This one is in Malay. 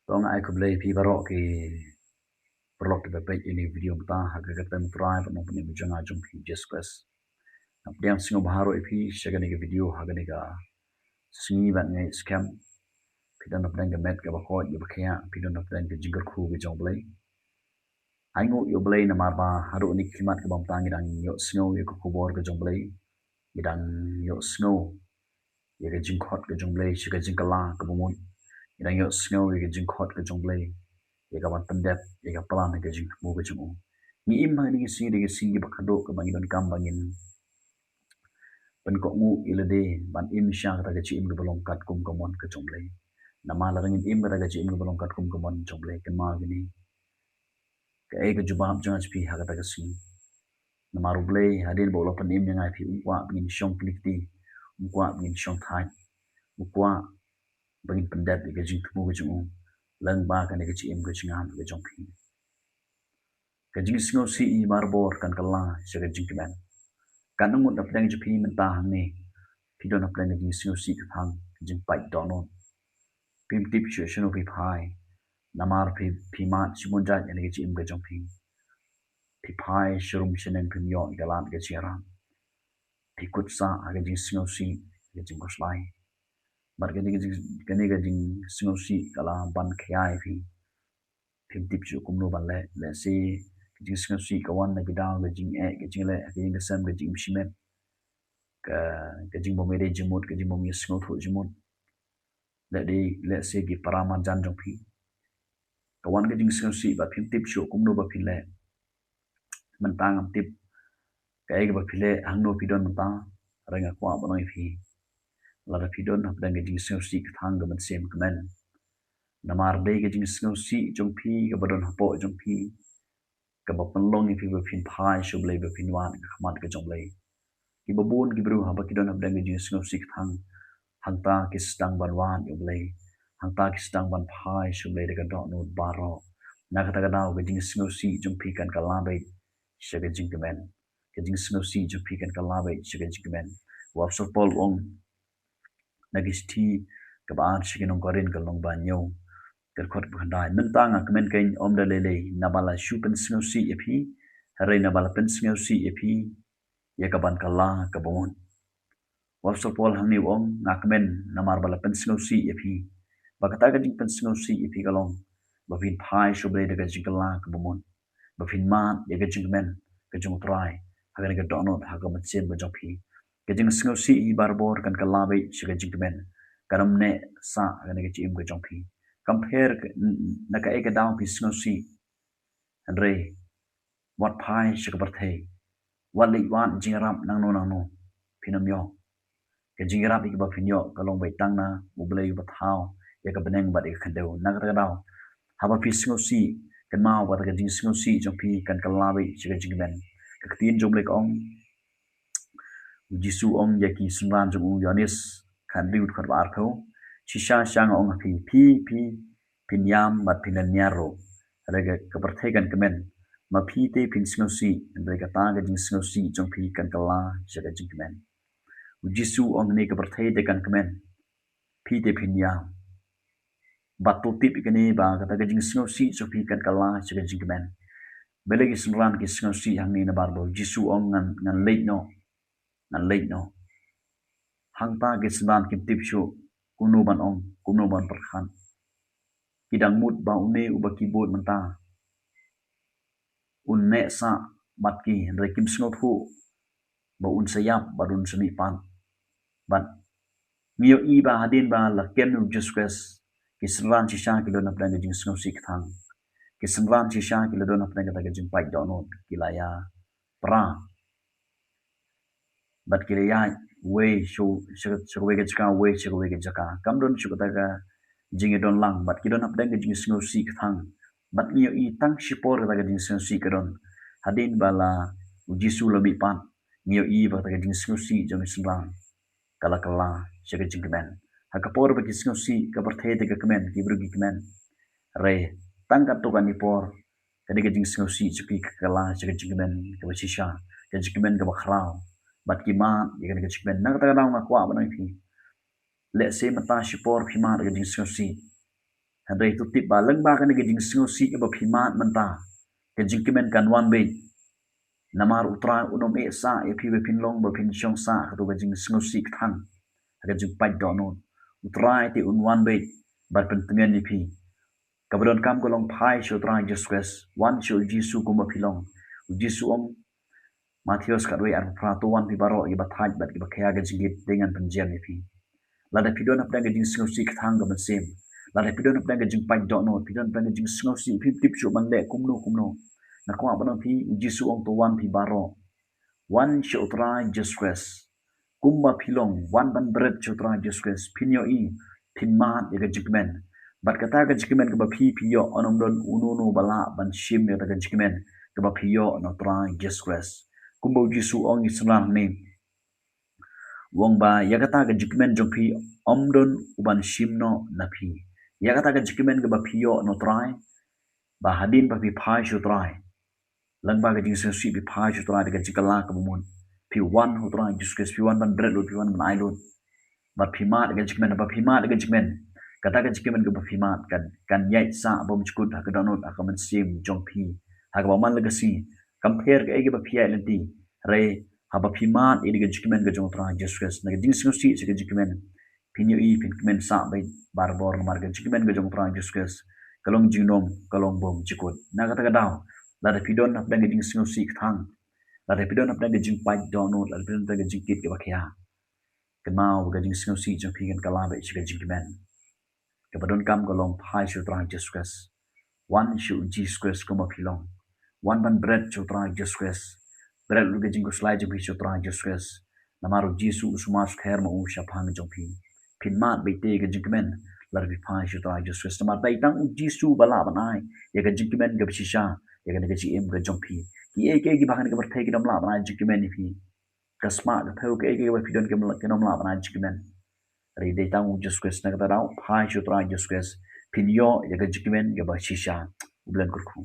Tong ai ko blay pi barok ki perlok de page ini video ta haga kata drive no puni bujanga jum pi just quest apdiam singo baharo pi shagani ke video haga ni ga singi ban ngai scam pidan of dang met ga bakho yu bakya pidan of dang jingle khu ge jong blay ai ngo yo blay na marba haru ni klimat ke bam tangi dang yo singo ye ko kubor ge jong blay idang yo singo ye ge jingkhot ge jong blay shiga jingkala ke bumun idang yo singo ye ge jingkhot ge jong blay ye ka ban pendep ye ka plan ke jing mo ke jung ni im ma ni si de si ba khado ka bangin don kam bangin pen ko ngu ile de ban im sha ka ga chi im ke bolong kat kum ko mon ke jong le na ma la ngin im ka ga chi im ke bolong kat kum ko mon jong le ken ma gini ka e ke jubab jang pi ha ka ta ga si na ma ru ble hadin bo lo pen im yang ai pi um kwa ngin shong klik ti um kwa ngin shong thai um kwa bangin pendep ke jing mo ke jung lang ba ka ne ke chi im ke chingam ke jong pi ka jingsngewsih I marbor kan kala shaga jingkmen kan ngut na pdang jpi menta hang ni pidon na pdang jingsngewsih ka phang jing pai donon pim tip chu shino pi phai namar pi mat simon jat ne chi im ga jong pi phai shrum shinen pim yo galan ga chiram pi kut sa aga jingsngewsih ga jing koslai mar ga jingsngewsih kala ban khyai pim tip chu kumno ban le se jingsngewsih kawan na gidang ga jing ga jing le ga jing sam ga jing shimen ka jing bom ere jimut ka jing bom yesngo thu jimut le se gi paraman jan jong phi kawan ga jing ngewsih ba phim tip chu kumno ba phile man tang am tip ka ga ba phile hangno pidon ta ranga kwa ba noi phi la ga pidon hab dang ga jing ngewsih ka thang ga man sem kmen namar de ga jing ngewsih jong phi ga badon hapo jong phi ka ba panlong I phi ba phin phai shu ble ba phin wan ka khamat ka jong ble ki babun ki bru ha ba ki don hab dang ga jing ngewsih ka thang hangta ki stang ban wan yo ble hangta ki stang ban phai shu ble de ga do no baro na ka ta ga daw ga jing ngewsih jong phi kan ka la bai shaga jingkmen ga jing ngewsih jong phi kan ka la bai shaga jingkmen wa so pol ong na gi sti ka ba shi non korin ka long ban yo kel khot bu dai men ta nga kmen kain om da le na bala shu pen ngewsih e phi hare na bala pen ngewsih e phi ya ka ban ka la ka bon Wapso Paul hangni wong ngakmen namar bala pensngeusi epi bakata ga jing pensngeusi epi kalong bavin phai shoble daga jingla ka bomon bavin man ya ga jingmen ka jung trai haga ga donot haga matsen ba jopi ga jing ngeusi I barbor kan kalabe shiga jingmen karam ne sa haga ga jim ga jopi compare na ka ega down pi ngeusi andre what phai shiga barthei what li wan jingram nang no pinam yo ke jingrap ik ba finyo kalong bai tang na ublei ba thao ya ka beneng ba de khandeu na ka daw haba pi ngeusi kan ma wa ka jing ngeusi jong pi kan kalabi chiga jingmen ka tin jom lek ong jisu ong ya ki sunran jong yonis kan riut khat bar tho shisha shang ong pi pinyam ba pinanyaro rega ka parthai kan kemen ma pi te pin ngeusi rega ta ga jing ngeusi jong pi kan kala chiga jingmen Jisu ong ne ka berthai de kan kemen pi de pinya batu tip ikene ba kata ga jing ngeusi so pi kan kala chiga jing kemen belegi sunran ki ngeusi hang ni na barbo Jisu ong ngan late no hang ta ge sunran ki tip shu kuno ban perkhan kidang mut ba une uba keyboard menta unne sa batki rekim sngot hu ba un sayap barun semi pan ban mio I ba hadin ba la kem nu jusques ki sunran chi sha ki lo na plan jing ngeusi ki thang ki sunran chi sha ki lo do na plan ga jing pai do no ki la ya pra bat ki ya we shu we ga chka we shu we ga chka kam don shu ta ga jing don lang bat ki don ap dang jing ngeusi ki thang bat mio I tang shipor ga jing ngeusi ki don hadin bala Jisu lo mi pan mio I ba ta ga jing ngeusi jong sunran kala shaga jingmen hakapor ba kis ngeusi ka berthai de ka kemen ki brugi kemen re tangkat to kan ipor kadi ka jing ngeusi chuki kala shaga jingmen ka bashisha ka jingmen ka bakhrao bat ki ma ye ka jingmen na ta daw na kwa ba noi phi le se mata shipor phi ma ka jing ngeusi Hadai tu tip ba leng ba kan ke jingsngewsih ke ba phimat manta ke jingkmen kan wan be namar utra unom e sa e phi be phin long ba phin chong sa ka tu ba jingsngewsih thang aga jing pai do no utra ti un wan be ba pen tengen ni phi kabron kam ko long phai shu tra Jesus wan shu jisu ko ma philong jisu om Matius kadwe ar pratuan pi baro i bathaj bat ki bakhya ga jingit dengan penjian ni phi la da pidon apna ga jing sngosi thang ga masem la da pidon apna ga jing pai do no pidon apna ga jing sngosi phi tip chu man le kumno na ko apna phi jisu ong to wan pi baro wan shotra Jesus kumba philong wan ban bread shotra Jesus pinyo i pinmat ga jingmen bat kata ga jingmen ga phi phi yo onom don unono bala ban shim ya ga jingmen ga phi yo no tra Jesus kumbo jisu ong islam ni wong ba yakata ga jikmen jongpi omdon uban shimno napi yakata ga jikmen ga bapio no trai ba hadin ba pi phai shu trai langba ga jing si pi phai shu trai ga jikala ka mun pi wan hu trai jiskes pi wan ban bread lo pi wan ban ai lo ba pi ma ga jikmen ba pi ma ga jikmen kata ga jikmen ga ba pi ma kan yai sa bom chukut ha ga donot akaman sim jongpi ha ga man la ga si compare ga ga ba pi ai lenti re haba phimat iri ga jikmen ga jong tra Jesus na ding singosi se ga jikmen pinyo i pinmen sa bai barbor mar ga jikmen ga jong tra Jesus kalong jinom kalong bom jikot na ga ta ga daw la da pidon na ga ding singosi thang la da pidon na ga jing pai dono la da pidon ga jikit ga bakya kemau ga ding singosi jong pigan kala bai ga jikmen ga badon kam kalong phai shu tra Jesus one shu Jesus ko ma philong one ban bread shu tra Jesus berat lu gajing guslai jeng pisu terang Jesus namaru jisu usumas khair ma usha phang jong phi pinmat bete gajing kemen lar bi phai shu terang Jesus namar dai tang jisu bala banai ya gajing kemen ga bashisha ya ga gaji em ga jong phi ki e ke gi bahan ga bar thai gi dam la banai jing kemen ni phi kasma ga thau ke ke ba pidon ke nom la banai jing kemen ri dai tang Jesus na ga dau phai shu terang Jesus pinyo ya gajing kemen ga bashisha ublan kurku